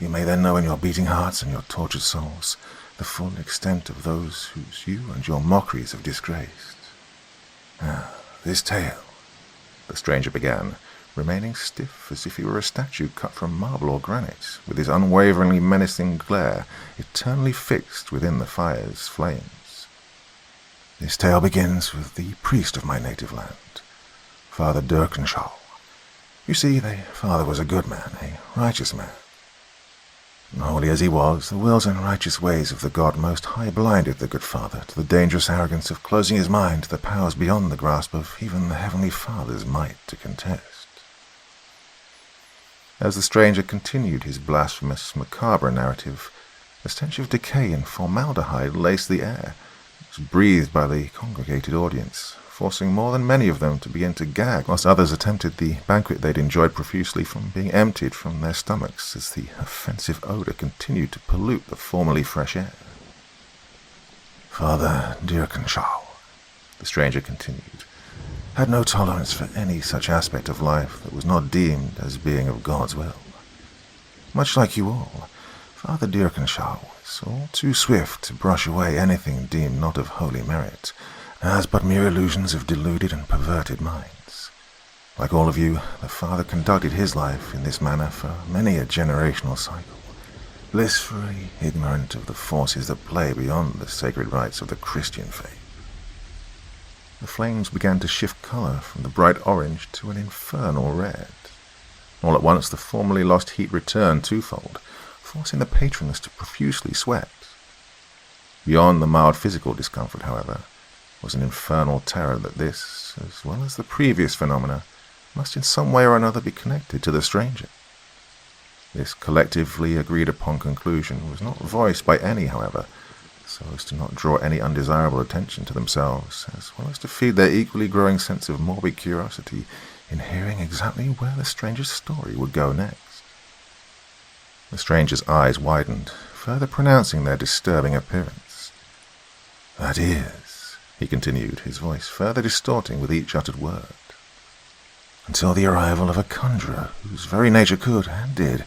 You may then know in your beating hearts and your tortured souls the full extent of those whose you and your mockeries have disgraced. This tale, the stranger began, remaining stiff as if he were a statue cut from marble or granite, with his unwaveringly menacing glare eternally fixed within the fire's flames. This tale begins with the priest of my native land, Father Dirkenschall. You see, the father was a good man, a righteous man. Holy as he was, the wills and righteous ways of the God Most High blinded the good father to the dangerous arrogance of closing his mind to the powers beyond the grasp of even the Heavenly Father's might to contest. As the stranger continued his blasphemous, macabre narrative, a stench of decay and formaldehyde laced the air. It was breathed by the congregated audience, forcing more than many of them to begin to gag, whilst others attempted the banquet they'd enjoyed profusely from being emptied from their stomachs as the offensive odour continued to pollute the formerly fresh air. Father Dirkenschall, the stranger continued, had no tolerance for any such aspect of life that was not deemed as being of God's will. Much like you all, Father Dirkenschall was all too swift to brush away anything deemed not of holy merit, as but mere illusions of deluded and perverted minds. Like all of you, the father conducted his life in this manner for many a generational cycle, blissfully ignorant of the forces that play beyond the sacred rites of the Christian faith. The flames began to shift colour from the bright orange to an infernal red. All at once the formerly lost heat returned twofold, forcing the patroness to profusely sweat. Beyond the mild physical discomfort, however, was an infernal terror that this, as well as the previous phenomena, must in some way or another be connected to the stranger. This collectively agreed-upon conclusion was not voiced by any, however, so as to not draw any undesirable attention to themselves, as well as to feed their equally growing sense of morbid curiosity in hearing exactly where the stranger's story would go next. The stranger's eyes widened, further pronouncing their disturbing appearance. "That is," he continued, his voice further distorting with each uttered word, "until the arrival of a conjurer whose very nature could, and did,